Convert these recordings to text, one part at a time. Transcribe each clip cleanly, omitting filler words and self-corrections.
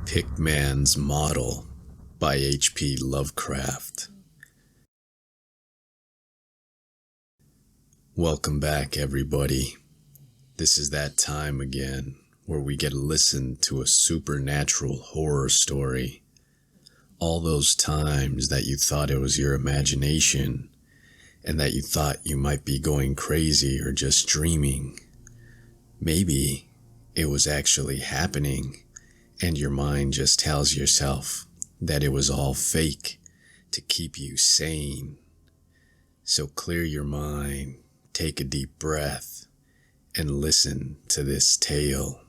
Pickman's Model by H.P. Lovecraft. Welcome back, everybody. This is that time again where we get to listen to a supernatural horror story. All those times that you thought it was your imagination and that you thought you might be going crazy or just dreaming. Maybe it was actually happening and your mind just tells yourself that it was all fake to keep you sane. So clear your mind, take a deep breath, and listen to this tale.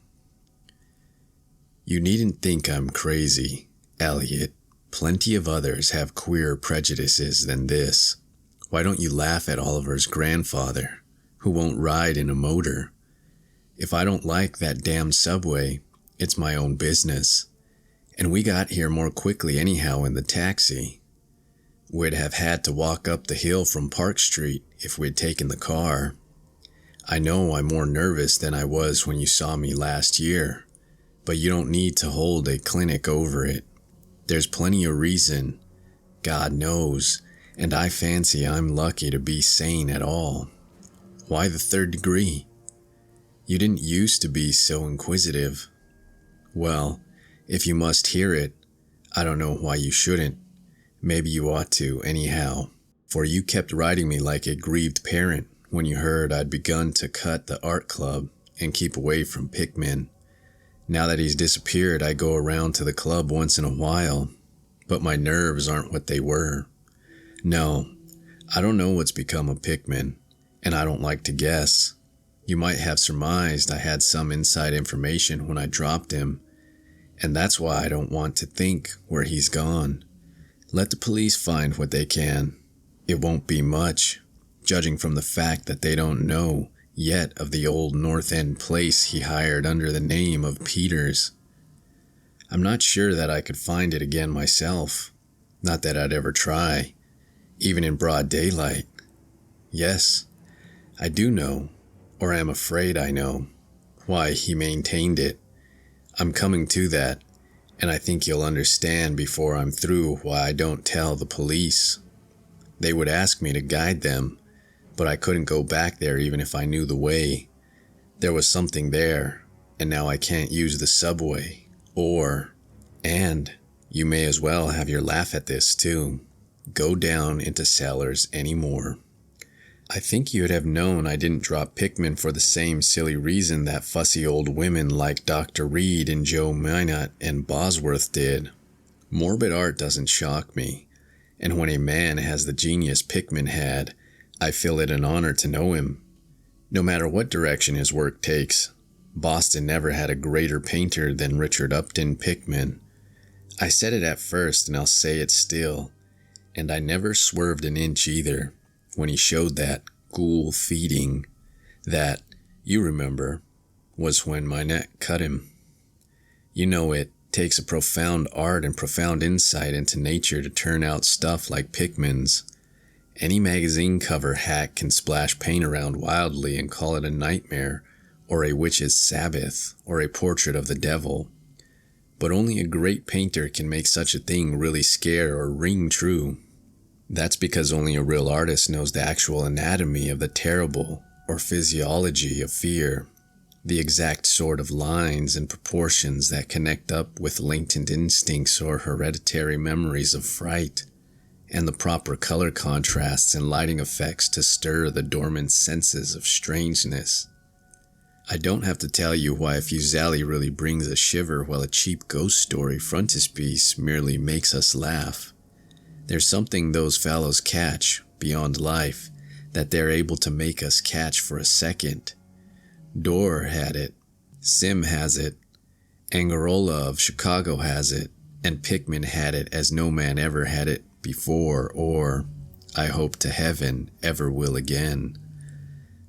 You needn't think I'm crazy, Elliot. Plenty of others have queer prejudices than this. Why don't you laugh at Oliver's grandfather, who won't ride in a motor? If I don't like that damn subway, it's my own business. And we got here more quickly anyhow in the taxi. We'd have had to walk up the hill from Park Street if we'd taken the car. I know I'm more nervous than I was when you saw me last year, but you don't need to hold a clinic over it. There's plenty of reason, God knows, and I fancy I'm lucky to be sane at all. Why the third degree? You didn't used to be so inquisitive. Well, if you must hear it, I don't know why you shouldn't. Maybe you ought to, anyhow, for you kept writing me like a grieved parent when you heard I'd begun to cut the art club and keep away from Pickman. Now that he's disappeared, I go around to the club once in a while, but my nerves aren't what they were. No, I don't know what's become of Pickman, and I don't like to guess. You might have surmised I had some inside information when I dropped him, and that's why I don't want to think where he's gone. Let the police find what they can. It won't be much, judging from the fact that they don't know yet of the old North End place he hired under the name of Peters. I'm not sure that I could find it again myself. Not that I'd ever try, even in broad daylight. Yes, I do know, or am afraid I know, why he maintained it. I'm coming to that, and I think you'll understand before I'm through why I don't tell the police. They would ask me to guide them, but I couldn't go back there even if I knew the way. There was something there, and now I can't use the subway, and you may as well have your laugh at this too, go down into cellars anymore. I think you'd have known I didn't drop Pickman for the same silly reason that fussy old women like Dr. Reed and Joe Minot and Bosworth did. Morbid art doesn't shock me, and when a man has the genius Pickman had, I feel it an honor to know him. No matter what direction his work takes, Boston never had a greater painter than Richard Upton Pickman. I said it at first and I'll say it still, and I never swerved an inch either when he showed that ghoul feeding that, you remember, was when my neck cut him. You know it takes a profound art and profound insight into nature to turn out stuff like Pickman's. Any magazine cover hack can splash paint around wildly and call it a nightmare, or a witch's Sabbath, or a portrait of the devil. But only a great painter can make such a thing really scare or ring true. That's because only a real artist knows the actual anatomy of the terrible, or physiology of fear, the exact sort of lines and proportions that connect up with latent instincts or hereditary memories of fright, and the proper color contrasts and lighting effects to stir the dormant senses of strangeness. I don't have to tell you why a Fuseli really brings a shiver while a cheap ghost story frontispiece merely makes us laugh. There's something those fellows catch, beyond life, that they're able to make us catch for a second. Dorr had it, Sim has it, Angarola of Chicago has it, and Pickman had it as no man ever had it before or, I hope to heaven, ever will again.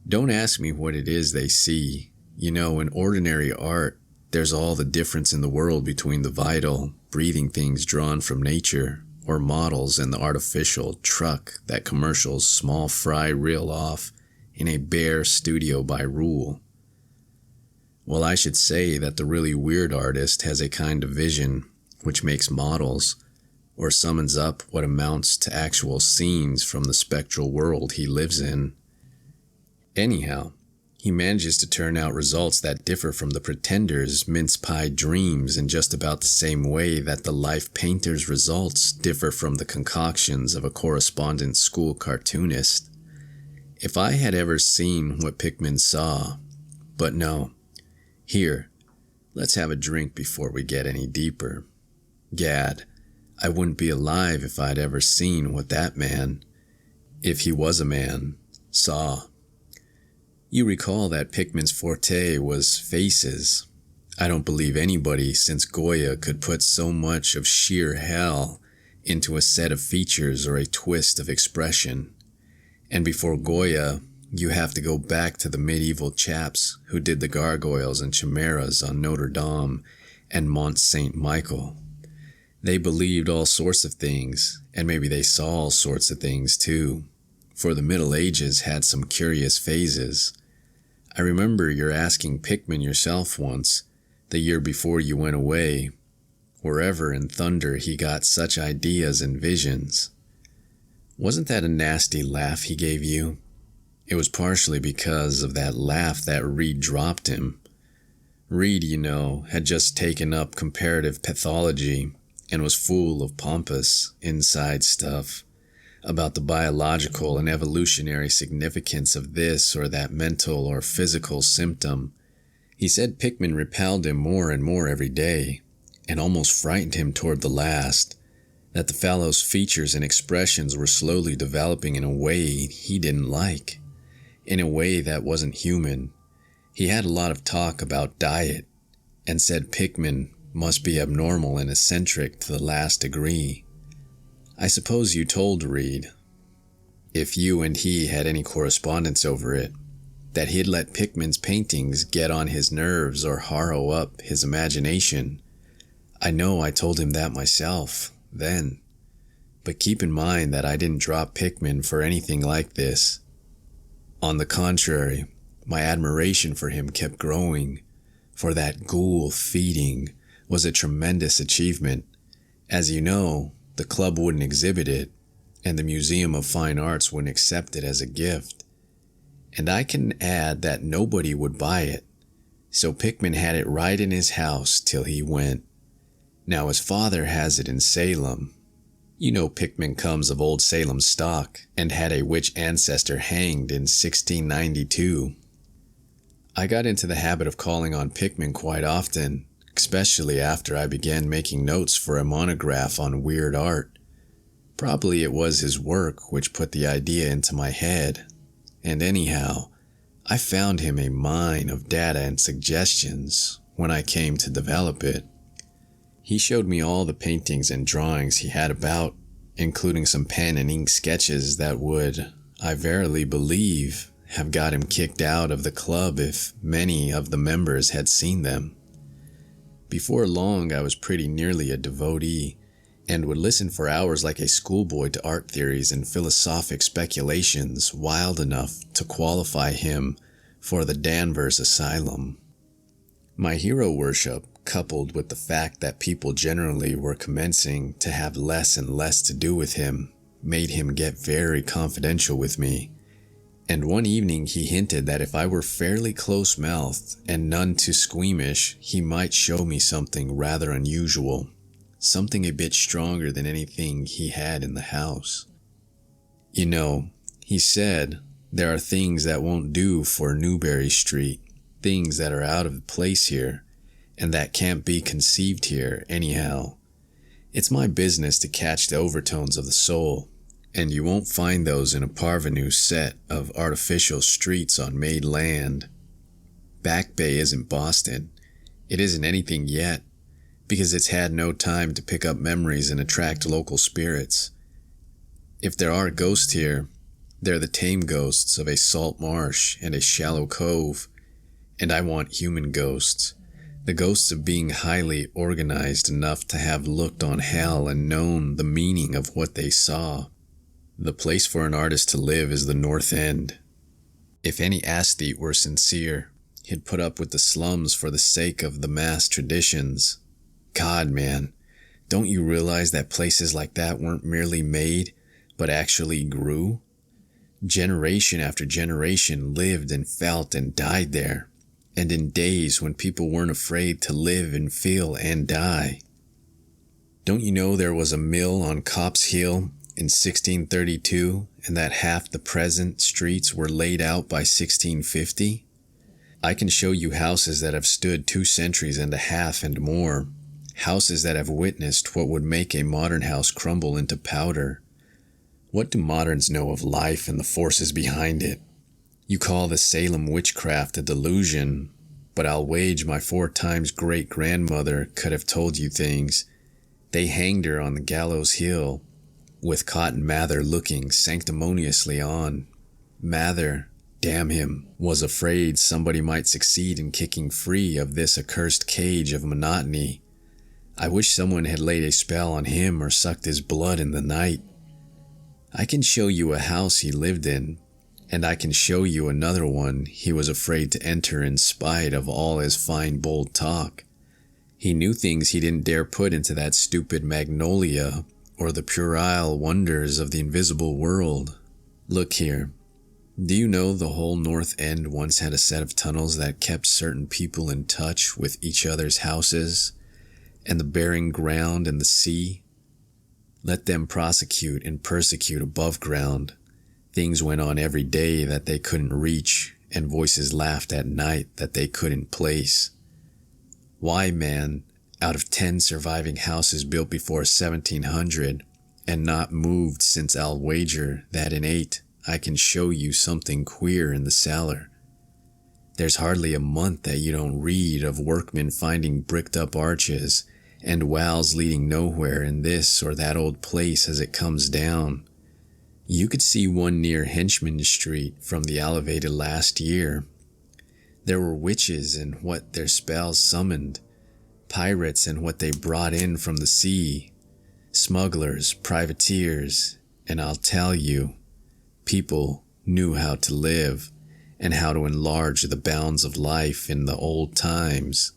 Don't ask me what it is they see. You know, in ordinary art, there's all the difference in the world between the vital, breathing things drawn from nature, or models and the artificial truck that commercials small fry reel off in a bare studio by rule. Well, I should say that the really weird artist has a kind of vision which makes models, or summons up what amounts to actual scenes from the spectral world he lives in. Anyhow, he manages to turn out results that differ from the pretender's mince-pie dreams in just about the same way that the life painter's results differ from the concoctions of a correspondence school cartoonist. If I had ever seen what Pickman saw, but no. Here, let's have a drink before we get any deeper. Gad, I wouldn't be alive if I'd ever seen what that man, if he was a man, saw. You recall that Pickman's forte was faces. I don't believe anybody since Goya could put so much of sheer hell into a set of features or a twist of expression. And before Goya, you have to go back to the medieval chaps who did the gargoyles and chimeras on Notre Dame and Mont Saint Michael. They believed all sorts of things, and maybe they saw all sorts of things too, for the Middle Ages had some curious phases. I remember you're asking Pickman yourself once, the year before you went away, wherever in thunder he got such ideas and visions. Wasn't that a nasty laugh he gave you? It was partially because of that laugh that Reed dropped him. Reed, you know, had just taken up comparative pathology and was full of pompous inside stuff about the biological and evolutionary significance of this or that mental or physical symptom. He said Pickman repelled him more and more every day, and almost frightened him toward the last, that the fellow's features and expressions were slowly developing in a way he didn't like, in a way that wasn't human. He had a lot of talk about diet, and said Pickman must be abnormal and eccentric to the last degree. I suppose you told Reed, if you and he had any correspondence over it, that he'd let Pickman's paintings get on his nerves or harrow up his imagination. I know I told him that myself, then. But keep in mind that I didn't drop Pickman for anything like this. On the contrary, my admiration for him kept growing, for that ghoul feeding was a tremendous achievement. As you know, the club wouldn't exhibit it, and the Museum of Fine Arts wouldn't accept it as a gift. And I can add that nobody would buy it, so Pickman had it right in his house till he went. Now his father has it in Salem. You know Pickman comes of old Salem stock, and had a witch ancestor hanged in 1692. I got into the habit of calling on Pickman quite often, especially after I began making notes for a monograph on weird art. Probably it was his work which put the idea into my head, and anyhow, I found him a mine of data and suggestions when I came to develop it. He showed me all the paintings and drawings he had about, including some pen and ink sketches that would, I verily believe, have got him kicked out of the club if many of the members had seen them. Before long, I was pretty nearly a devotee, and would listen for hours like a schoolboy to art theories and philosophic speculations wild enough to qualify him for the Danvers Asylum. My hero worship, coupled with the fact that people generally were commencing to have less and less to do with him, made him get very confidential with me. And one evening he hinted that if I were fairly close-mouthed and none too squeamish, he might show me something rather unusual, something a bit stronger than anything he had in the house. You know, he said, there are things that won't do for Newberry Street, things that are out of place here, and that can't be conceived here anyhow. It's my business to catch the overtones of the soul, and you won't find those in a parvenu set of artificial streets on made land. Back Bay isn't Boston. It isn't anything yet, because it's had no time to pick up memories and attract local spirits. If there are ghosts here, they're the tame ghosts of a salt marsh and a shallow cove, and I want human ghosts, the ghosts of being highly organized enough to have looked on hell and known the meaning of what they saw. The place for an artist to live is the North End. If any aesthete were sincere, He'd put up with the slums for the sake of the mass traditions. God, man, don't you realize that places like that weren't merely made, but actually grew? Generation after generation lived and felt and died there, and in days when people weren't afraid to live and feel and die. Don't you know there was a mill on Copp's Hill in 1632, and that half the present streets were laid out by 1650? I can show you houses that have stood 2 centuries and a half and more, houses that have witnessed what would make a modern house crumble into powder. What do moderns know of life and the forces behind it? You call the Salem witchcraft a delusion, but I'll wage my 4 times great-grandmother could have told you things. They hanged her on the gallows hill, with Cotton Mather looking sanctimoniously on. Mather, damn him, was afraid somebody might succeed in kicking free of this accursed cage of monotony. I wish someone had laid a spell on him or sucked his blood in the night. I can show you a house he lived in, and I can show you another one he was afraid to enter in spite of all his fine bold talk. He knew things he didn't dare put into that stupid magnolia or the puerile wonders of the invisible world. Look here. Do you know the whole North End once had a set of tunnels that kept certain people in touch with each other's houses and the bearing ground and the sea? Let them prosecute and persecute above ground. Things went on every day that they couldn't reach, and voices laughed at night that they couldn't place. Why, man, out of 10 surviving houses built before 1700 and not moved since, I'll wager that in 8 I can show you something queer in the cellar. There's hardly a month that you don't read of workmen finding bricked up arches and wells leading nowhere in this or that old place as it comes down. You could see one near Henchman Street from the elevated last year. There were witches and what their spells summoned, pirates and what they brought in from the sea, smugglers, privateers, and I'll tell you, people knew how to live and how to enlarge the bounds of life in the old times.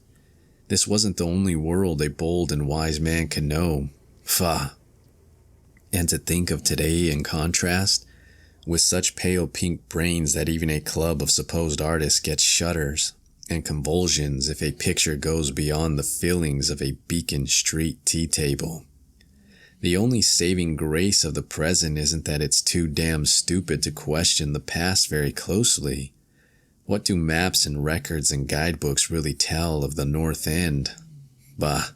This wasn't the only world a bold and wise man could know. Pah! And to think of today in contrast, with such pale pink brains that even a club of supposed artists gets shudders and convulsions if a picture goes beyond the fillings of a Beacon Street tea table. The only saving grace of the present isn't that it's too damn stupid to question the past very closely. What do maps and records and guidebooks really tell of the North End? Bah!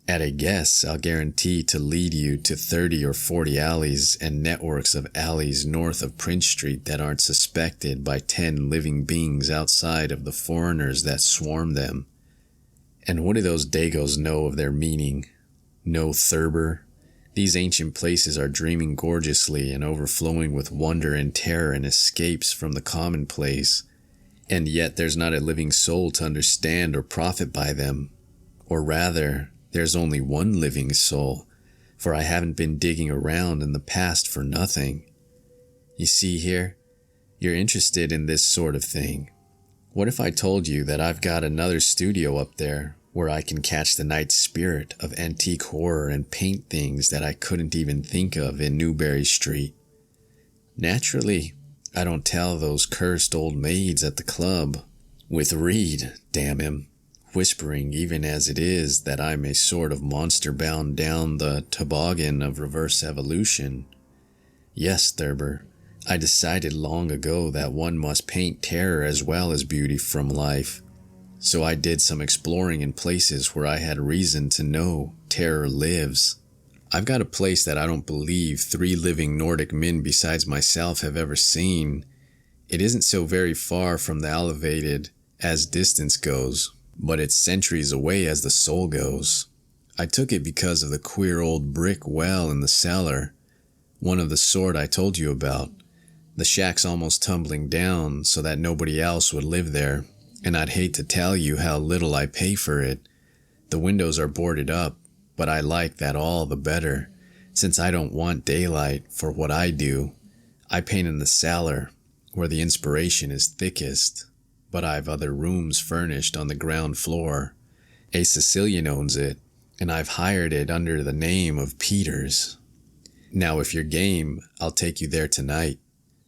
At a guess, I'll guarantee to lead you to 30 or 40 alleys and networks of alleys north of Prince Street that aren't suspected by 10 living beings outside of the foreigners that swarm them. And what do those Dagos know of their meaning? No Thurber? These ancient places are dreaming gorgeously and overflowing with wonder and terror and escapes from the commonplace, and yet there's not a living soul to understand or profit by them. Or rather, there's only one living soul, for I haven't been digging around in the past for nothing. You see here, you're interested in this sort of thing. What if I told you that I've got another studio up there where I can catch the night spirit of antique horror and paint things that I couldn't even think of in Newbury Street? Naturally, I don't tell those cursed old maids at the club, with Reed, damn him, whispering even as it is that I'm a sort of monster bound down the toboggan of reverse evolution. Yes, Thurber, I decided long ago that one must paint terror as well as beauty from life. So I did some exploring in places where I had reason to know terror lives. I've got a place that I don't believe 3 living Nordic men besides myself have ever seen. It isn't so very far from the elevated as distance goes, but it's centuries away as the soul goes. I took it because of the queer old brick well in the cellar, one of the sort I told you about. The shack's almost tumbling down so that nobody else would live there, and I'd hate to tell you how little I pay for it. The windows are boarded up, but I like that all the better, since I don't want daylight for what I do. I paint in the cellar, where the inspiration is thickest. but I've other rooms furnished on the ground floor. A Sicilian owns it, and I've hired it under the name of Peters. Now, if you're game, I'll take you there tonight.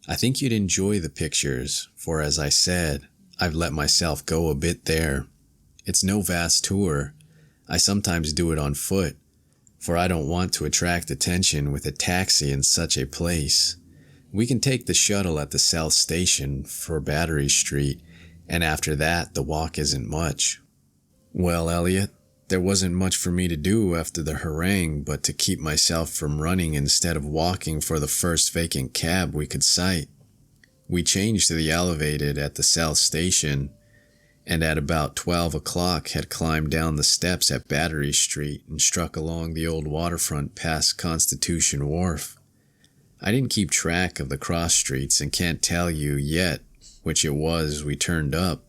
I think you'd enjoy the pictures, for as I said, I've let myself go a bit there. It's no vast tour. I sometimes do it on foot, for I don't want to attract attention with a taxi in such a place. We can take the shuttle at the South Station for Battery Street, and after that the walk isn't much. Well, Elliot, there wasn't much for me to do after the harangue but to keep myself from running instead of walking for the first vacant cab we could sight. We changed to the elevated at the South Station, and at about 12 o'clock had climbed down the steps at Battery Street and struck along the old waterfront past Constitution Wharf. I didn't keep track of the cross streets and can't tell you yet which it was we turned up,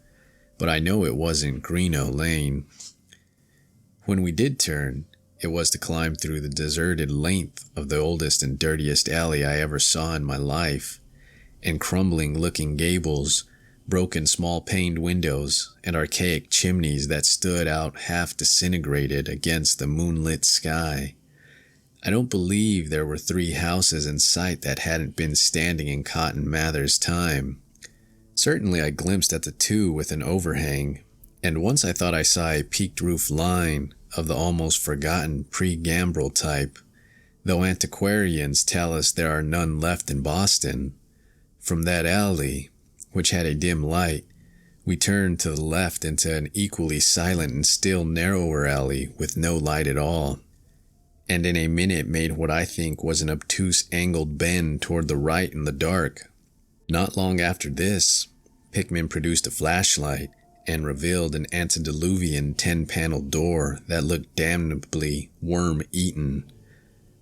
but I know it wasn't Greeno Lane. When we did turn, it was to climb through the deserted length of the oldest and dirtiest alley I ever saw in my life, and crumbling-looking gables, broken small-paned windows, and archaic chimneys that stood out half-disintegrated against the moonlit sky. I don't believe there were 3 houses in sight that hadn't been standing in Cotton Mather's time. Certainly I glimpsed at the 2 with an overhang, and once I thought I saw a peaked roof line of the almost forgotten pre-gambrel type, though antiquarians tell us there are none left in Boston. From that alley, which had a dim light, we turned to the left into an equally silent and still narrower alley with no light at all, and in a minute made what I think was an obtuse angled bend toward the right in the dark. Not long after this, Pickman produced a flashlight and revealed an antediluvian 10-paneled door that looked damnably worm-eaten.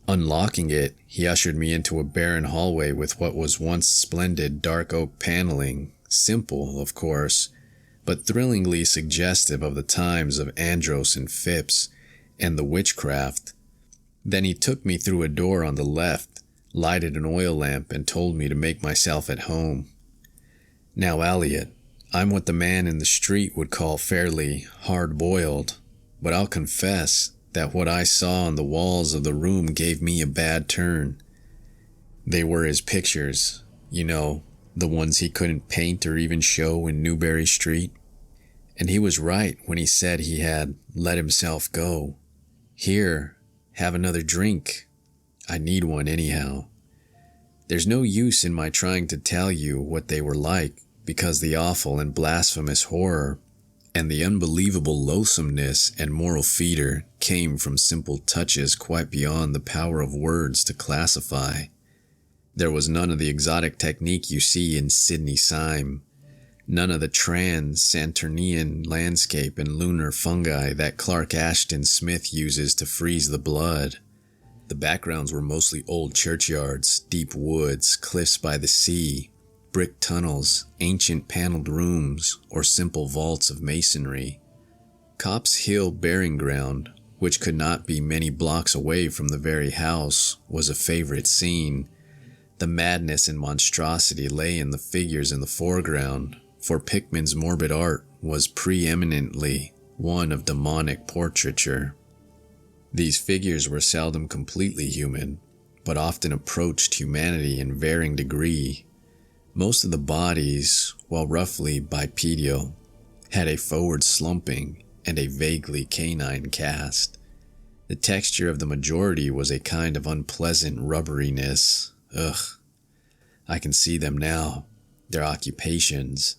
Unlocking it, he ushered me into a barren hallway with what was once splendid dark oak paneling, simple, of course, but thrillingly suggestive of the times of Andros and Phipps and the witchcraft. Then he took me through a door on the left, lighted an oil lamp, and told me to make myself at home. Now, Elliot, I'm what the man in the street would call fairly hard-boiled, but I'll confess that what I saw on the walls of the room gave me a bad turn. They were his pictures, you know, the ones he couldn't paint or even show in Newbury Street. And he was right when he said he had let himself go. Here, have another drink. I need one anyhow. There's no use in my trying to tell you what they were like, because the awful and blasphemous horror and the unbelievable loathsomeness and moral feeder came from simple touches quite beyond the power of words to classify. There was none of the exotic technique you see in Sidney Syme, none of the trans-Saturnian landscape and lunar fungi that Clark Ashton Smith uses to freeze the blood. The backgrounds were mostly old churchyards, deep woods, cliffs by the sea, brick tunnels, ancient paneled rooms, or simple vaults of masonry. Copp's Hill Burying Ground, which could not be many blocks away from the very house, was a favorite scene. The madness and monstrosity lay in the figures in the foreground, for Pickman's morbid art was preeminently one of demonic portraiture. These figures were seldom completely human, but often approached humanity in varying degree. Most of the bodies, while roughly bipedal, had a forward slumping and a vaguely canine cast. The texture of the majority was a kind of unpleasant rubberiness. Ugh. I can see them now. Their occupations.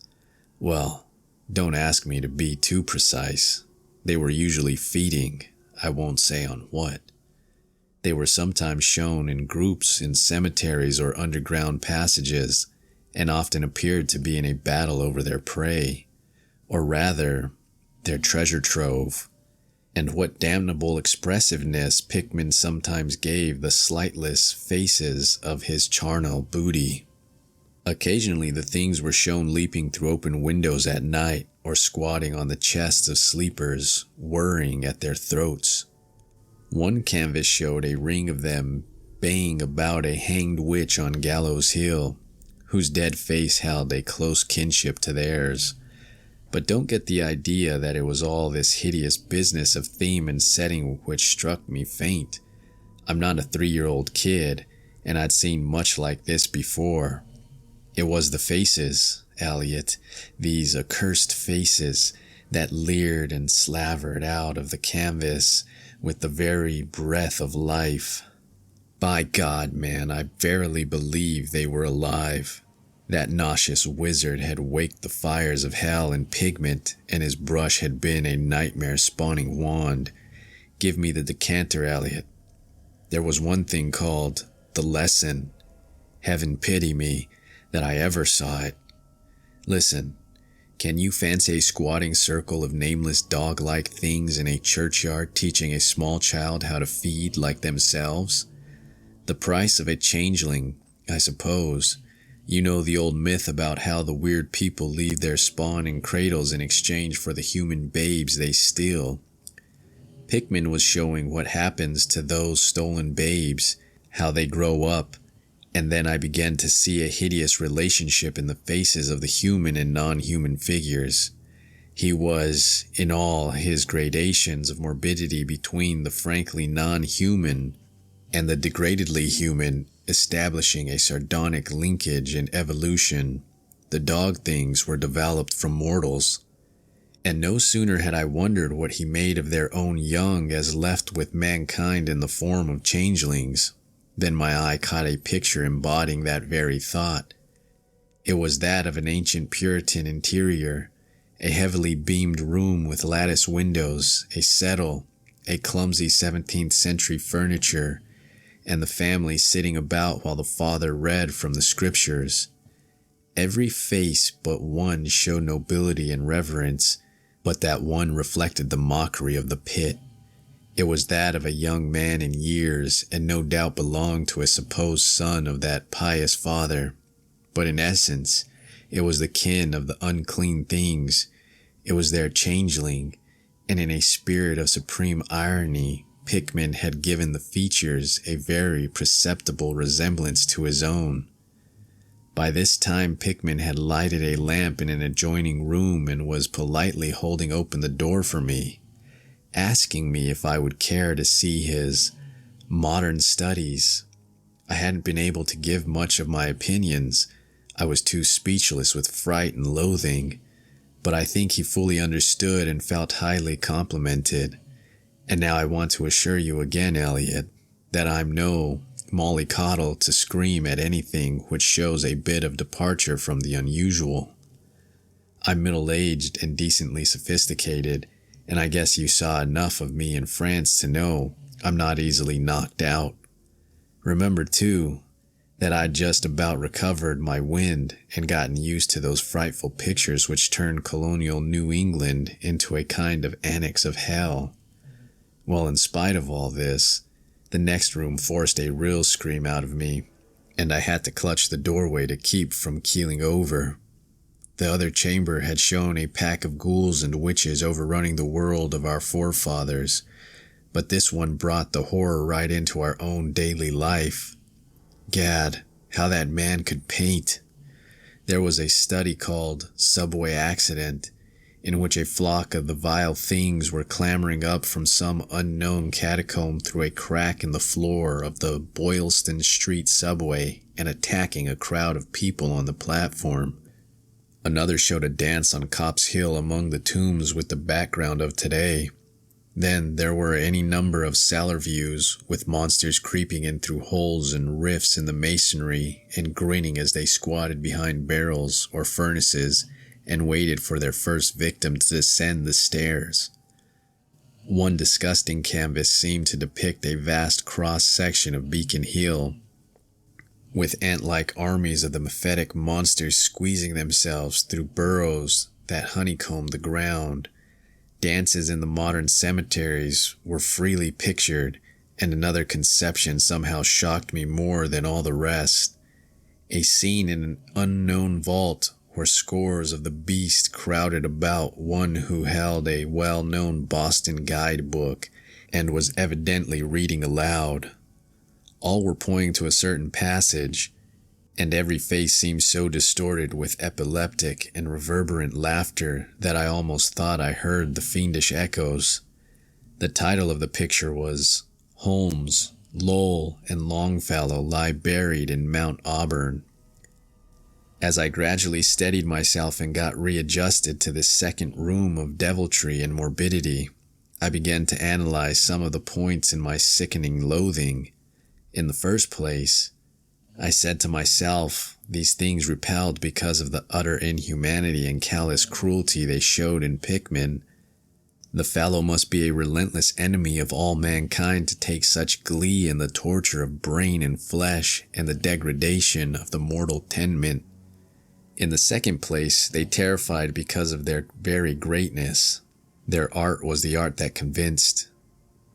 Well, don't ask me to be too precise. They were usually feeding, I won't say on what. They were sometimes shown in groups in cemeteries or underground passages, and often appeared to be in a battle over their prey, or rather, their treasure trove. And what damnable expressiveness Pickman sometimes gave the slightless faces of his charnel booty. Occasionally the things were shown leaping through open windows at night, or squatting on the chests of sleepers, whirring at their throats. One canvas showed a ring of them baying about a hanged witch on Gallows Hill, whose dead face held a close kinship to theirs, But don't get the idea that it was all this hideous business of theme and setting which struck me faint. I'm not a 3-year-old kid, and I'd seen much like this before. It was the faces, Elliot, these accursed faces that leered and slavered out of the canvas with the very breath of life. By God, man, I verily believe they were alive. That nauseous wizard had waked the fires of hell in pigment, and his brush had been a nightmare-spawning wand. Give me the decanter, Elliot. There was one thing called the lesson. Heaven pity me that I ever saw it. Listen, can you fancy a squatting circle of nameless dog-like things in a churchyard teaching a small child how to feed like themselves? The price of a changeling, I suppose. You know the old myth about how the weird people leave their spawn in cradles in exchange for the human babes they steal. Pickman was showing what happens to those stolen babes, how they grow up, and then I began to see a hideous relationship in the faces of the human and non-human figures. He was, in all his gradations of morbidity between the frankly non-human and the degradedly human, establishing a sardonic linkage in evolution. The dog things were developed from mortals. And no sooner had I wondered what he made of their own young as left with mankind in the form of changelings, than my eye caught a picture embodying that very thought. It was that of an ancient Puritan interior, a heavily beamed room with lattice windows, a settle, a clumsy 17th century furniture, and the family sitting about while the father read from the scriptures. Every face but one showed nobility and reverence, but that one reflected the mockery of the pit. It was that of a young man in years, and no doubt belonged to a supposed son of that pious father. But in essence, it was the kin of the unclean things. It was their changeling, and in a spirit of supreme irony, Pickman had given the features a very perceptible resemblance to his own. By this time Pickman had lighted a lamp in an adjoining room and was politely holding open the door for me, asking me if I would care to see his modern studies. I hadn't been able to give much of my opinions. I was too speechless with fright and loathing, but I think he fully understood and felt highly complimented. And now I want to assure you again, Elliot, that I'm no mollycoddle to scream at anything which shows a bit of departure from the unusual. I'm middle-aged and decently sophisticated, and I guess you saw enough of me in France to know I'm not easily knocked out. Remember, too, that I'd just about recovered my wind and gotten used to those frightful pictures which turned colonial New England into a kind of annex of hell. Well, in spite of all this, the next room forced a real scream out of me, and I had to clutch the doorway to keep from keeling over. The other chamber had shown a pack of ghouls and witches overrunning the world of our forefathers, but this one brought the horror right into our own daily life. Gad, how that man could paint! There was a study called Subway Accident, in which a flock of the vile things were clambering up from some unknown catacomb through a crack in the floor of the Boylston Street subway and attacking a crowd of people on the platform. Another showed a dance on Copp's Hill among the tombs with the background of today. Then there were any number of cellar views, with monsters creeping in through holes and rifts in the masonry and grinning as they squatted behind barrels or furnaces and waited for their first victim to descend the stairs. One disgusting canvas seemed to depict a vast cross-section of Beacon Hill, with ant-like armies of the mephitic monsters squeezing themselves through burrows that honeycombed the ground. Dances in the modern cemeteries were freely pictured, and another conception somehow shocked me more than all the rest. A scene in an unknown vault where scores of the beast crowded about one who held a well-known Boston guidebook and was evidently reading aloud. All were pointing to a certain passage, and every face seemed so distorted with epileptic and reverberant laughter that I almost thought I heard the fiendish echoes. The title of the picture was Holmes, Lowell, and Longfellow Lie Buried in Mount Auburn. As I gradually steadied myself and got readjusted to this second room of deviltry and morbidity, I began to analyze some of the points in my sickening loathing. In the first place, I said to myself, these things repelled because of the utter inhumanity and callous cruelty they showed in Pickman. The fellow must be a relentless enemy of all mankind to take such glee in the torture of brain and flesh and the degradation of the mortal tenement. In the second place, they terrified because of their very greatness. Their art was the art that convinced.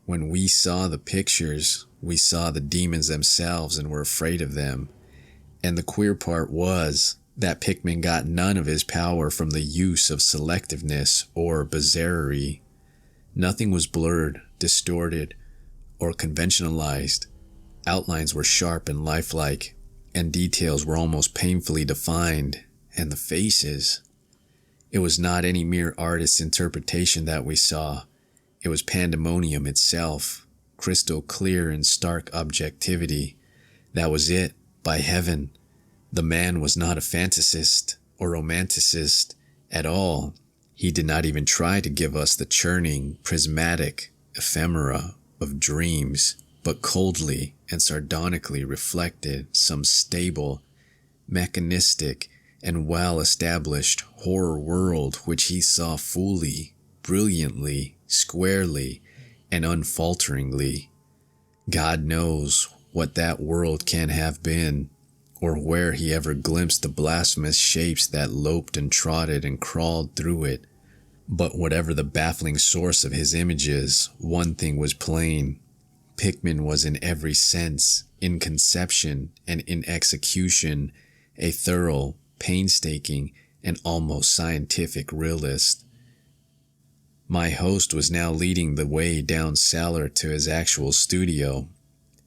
When we saw the pictures, we saw the demons themselves and were afraid of them. And the queer part was that Pickman got none of his power from the use of selectiveness or bizarrerie. Nothing was blurred, distorted, or conventionalized. Outlines were sharp and lifelike, and details were almost painfully defined. And the faces. It was not any mere artist's interpretation that we saw. It was pandemonium itself, crystal clear in stark objectivity. That was it, by heaven. The man was not a fantasist or romanticist at all. He did not even try to give us the churning, prismatic ephemera of dreams, but coldly and sardonically reflected some stable, mechanistic, and well-established horror world which he saw fully, brilliantly, squarely, and unfalteringly. God knows what that world can have been, or where he ever glimpsed the blasphemous shapes that loped and trotted and crawled through it. But whatever the baffling source of his images, one thing was plain. Pickman was in every sense, in conception and in execution, a thorough, painstaking, and almost scientific realist. My host was now leading the way down cellar to his actual studio,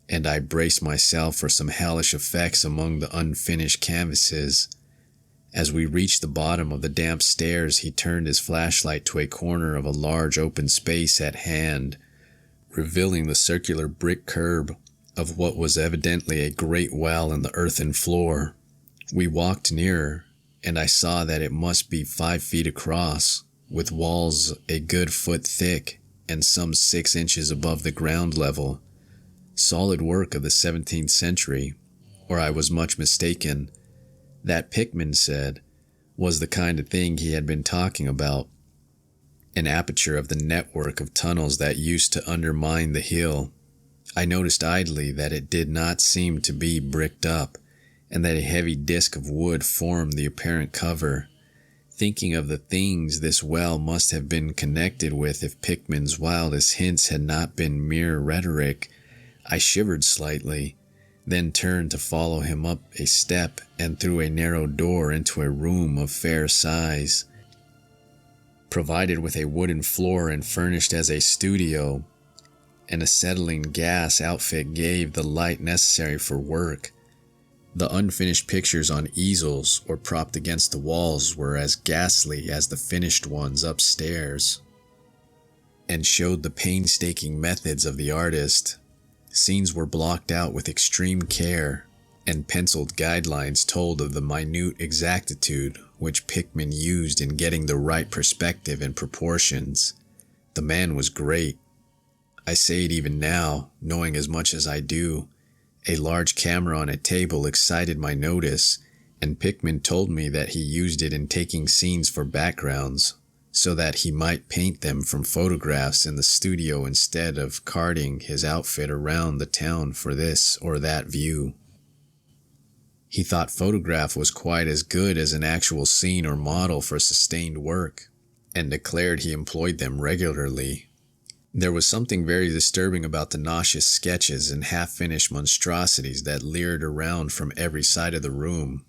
and I braced myself for some hellish effects among the unfinished canvases. As we reached the bottom of the damp stairs, he turned his flashlight to a corner of a large open space at hand, revealing the circular brick curb of what was evidently a great well in the earthen floor. We walked nearer, and I saw that it must be 5 feet across, with walls a good foot thick and some 6 inches above the ground level. Solid work of the 17th century, or I was much mistaken. That, Pickman said, was the kind of thing he had been talking about. An aperture of the network of tunnels that used to undermine the hill. I noticed idly that it did not seem to be bricked up, and that a heavy disc of wood formed the apparent cover. Thinking of the things this well must have been connected with if Pickman's wildest hints had not been mere rhetoric, I shivered slightly, then turned to follow him up a step and through a narrow door into a room of fair size. Provided with a wooden floor and furnished as a studio, an acetylene gas outfit gave the light necessary for work. The unfinished pictures on easels or propped against the walls were as ghastly as the finished ones upstairs, and showed the painstaking methods of the artist. Scenes were blocked out with extreme care, and penciled guidelines told of the minute exactitude which Pickman used in getting the right perspective and proportions. The man was great. I say it even now, knowing as much as I do. A large camera on a table excited my notice, and Pickman told me that he used it in taking scenes for backgrounds, so that he might paint them from photographs in the studio instead of carting his outfit around the town for this or that view. He thought photograph was quite as good as an actual scene or model for sustained work, and declared he employed them regularly. There was something very disturbing about the nauseous sketches and half-finished monstrosities that leered around from every side of the room,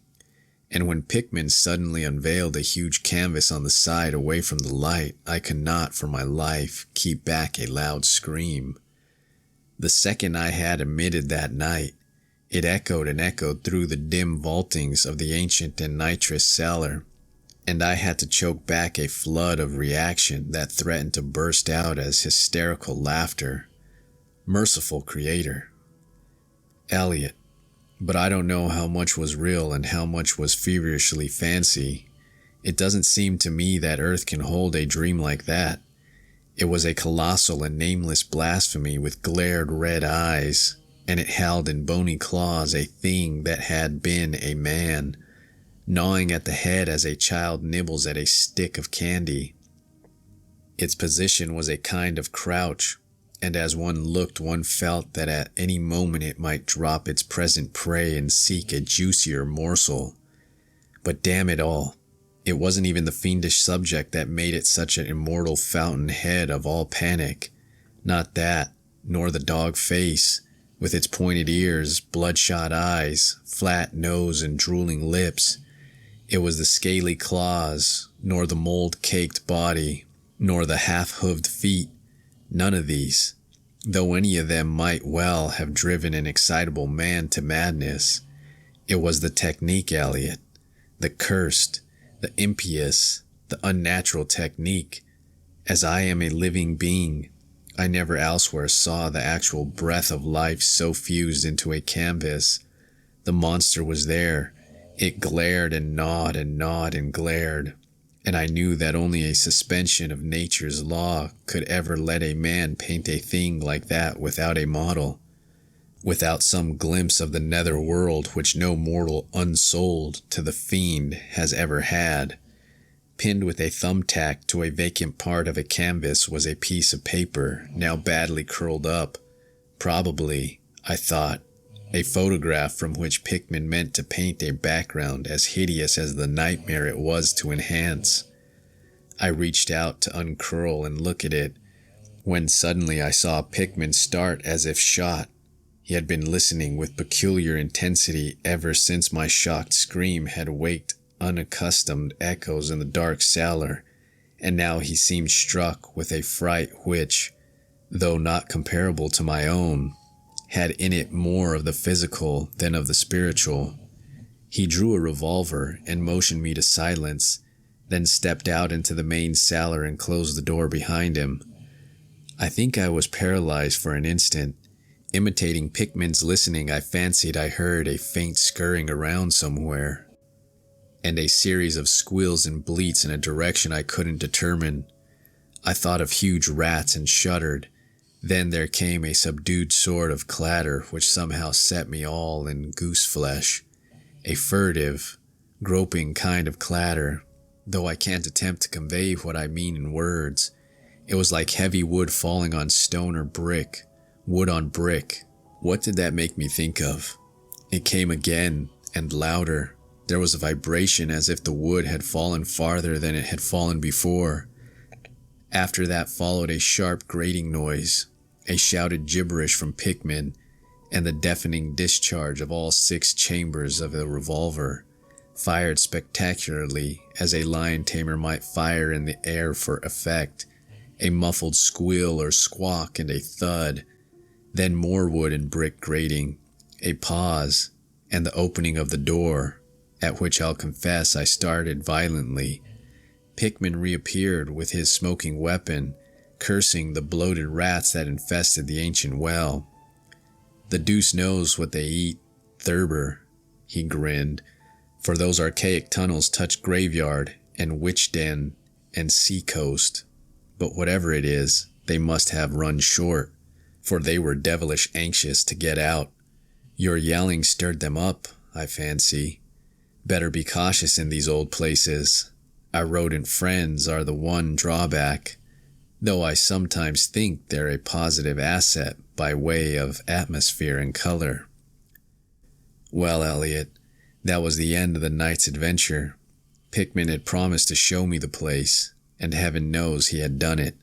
and when Pickman suddenly unveiled a huge canvas on the side away from the light, I could not for my life keep back a loud scream. The second I had emitted that night, It echoed and echoed through the dim vaultings of the ancient and nitrous cellar, and I had to choke back a flood of reaction that threatened to burst out as hysterical laughter. Merciful Creator. Elliot. But I don't know how much was real and how much was feverishly fancy. It doesn't seem to me that Earth can hold a dream like that. It was a colossal and nameless blasphemy with glared red eyes, and it held in bony claws a thing that had been a man, gnawing at the head as a child nibbles at a stick of candy. Its position was a kind of crouch, and as one looked, one felt that at any moment it might drop its present prey and seek a juicier morsel. But damn it all, it wasn't even the fiendish subject that made it such an immortal fountainhead of all panic. Not that, nor the dog face, with its pointed ears, bloodshot eyes, flat nose, and drooling lips. It was the scaly claws, nor the mold-caked body, nor the half-hooved feet. None of these, though any of them might well have driven an excitable man to madness. It was the technique, Elliot, the cursed, the impious, the unnatural technique. As I am a living being, I never elsewhere saw the actual breath of life so fused into a canvas. The monster was there. It glared and gnawed and gnawed and glared, and I knew that only a suspension of nature's law could ever let a man paint a thing like that without a model, without some glimpse of the nether world which no mortal unsouled to the fiend has ever had. Pinned with a thumbtack to a vacant part of a canvas was a piece of paper, now badly curled up. Probably, I thought, a photograph from which Pickman meant to paint a background as hideous as the nightmare it was to enhance. I reached out to uncurl and look at it, when suddenly I saw Pickman start as if shot. He had been listening with peculiar intensity ever since my shocked scream had waked unaccustomed echoes in the dark cellar, and now he seemed struck with a fright which, though not comparable to my own, had in it more of the physical than of the spiritual. He drew a revolver and motioned me to silence, then stepped out into the main cellar and closed the door behind him. I think I was paralyzed for an instant. Imitating Pickman's listening, I fancied I heard a faint scurrying around somewhere, and a series of squeals and bleats in a direction I couldn't determine. I thought of huge rats and shuddered. Then there came a subdued sort of clatter which somehow set me all in goose flesh. A furtive, groping kind of clatter, though I can't attempt to convey what I mean in words. It was like heavy wood falling on stone or brick, wood on brick. What did that make me think of? It came again, and louder. There was a vibration as if the wood had fallen farther than it had fallen before. After that followed a sharp grating noise, a shouted gibberish from Pickman, and the deafening discharge of all 6 chambers of the revolver, fired spectacularly as a lion tamer might fire in the air for effect. A muffled squeal or squawk and a thud, then more wood and brick grating, a pause, and the opening of the door, at which I'll confess I started violently. Pickman reappeared with his smoking weapon, cursing the bloated rats that infested the ancient well. "The deuce knows what they eat, Thurber," he grinned, "for those archaic tunnels touch graveyard and witch den and sea coast. But whatever it is, they must have run short, for they were devilish anxious to get out. Your yelling stirred them up, I fancy. Better be cautious in these old places. Our rodent friends are the one drawback, though I sometimes think they're a positive asset by way of atmosphere and color." Well, Elliot, that was the end of the night's adventure. Pickman had promised to show me the place, and heaven knows he had done it.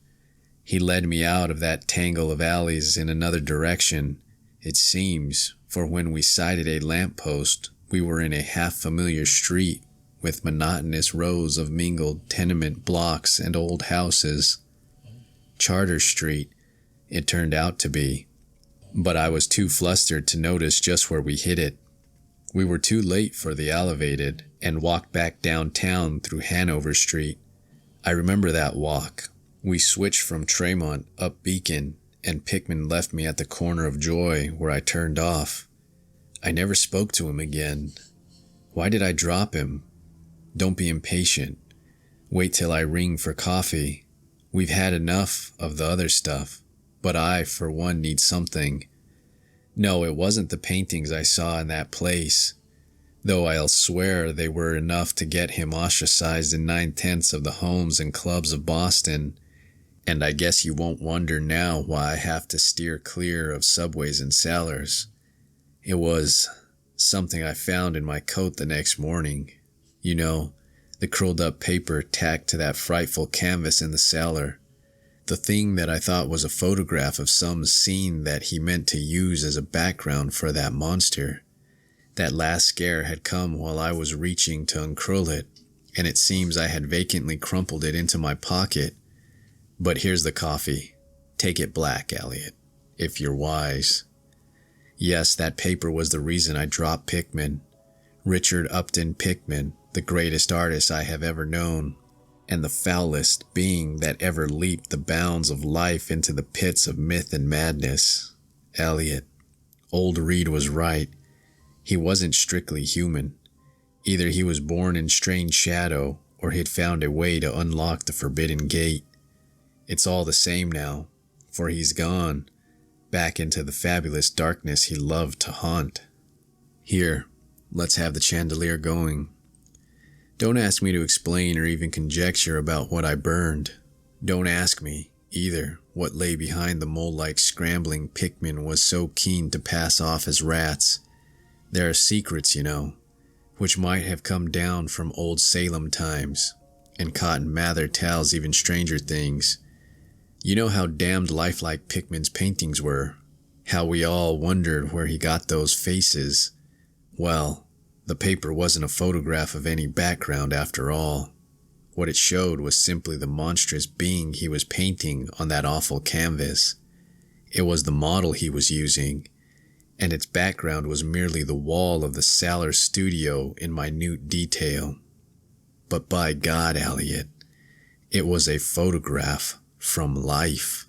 He led me out of that tangle of alleys in another direction, it seems, for when we sighted a lamp-post, we were in a half-familiar street with monotonous rows of mingled tenement blocks and old houses. Charter Street, it turned out to be. but I was too flustered to notice just where we hit it. We were too late for the elevated and walked back downtown through Hanover Street. I remember that walk. We switched from Tremont up Beacon, and Pickman left me at the corner of Joy where I turned off. I never spoke to him again. Why did I drop him? Don't be impatient. Wait till I ring for coffee. We've had enough of the other stuff, but I, for one, need something. No, it wasn't the paintings I saw in that place, though I'll swear they were enough to get him ostracized in 9/10 of the homes and clubs of Boston, and I guess you won't wonder now why I have to steer clear of subways and cellars. It was something I found in my coat the next morning. You know, the curled up paper tacked to that frightful canvas in the cellar. The thing that I thought was a photograph of some scene that he meant to use as a background for that monster. That last scare had come while I was reaching to uncurl it, and it seems I had vacantly crumpled it into my pocket. But here's the coffee. Take it black, Elliot, if you're wise. Yes, that paper was the reason I dropped Pickman. Richard Upton Pickman, the greatest artist I have ever known, and the foulest being that ever leaped the bounds of life into the pits of myth and madness. Elliot, old Reed was right. He wasn't strictly human. Either he was born in strange shadow, or he'd found a way to unlock the forbidden gate. It's all the same now, for he's gone, back into the fabulous darkness he loved to haunt. Here, let's have the chandelier going. Don't ask me to explain or even conjecture about what I burned. Don't ask me, either, what lay behind the mole-like scrambling Pickman was so keen to pass off as rats. There are secrets, you know, which might have come down from old Salem times, and Cotton Mather tells even stranger things. You know how damned lifelike Pickman's paintings were, how we all wondered where he got those faces. Well, the paper wasn't a photograph of any background after all. What it showed was simply the monstrous being he was painting on that awful canvas. It was the model he was using, and its background was merely the wall of the cellar studio in minute detail. But by God, Elliot, it was a photograph from life.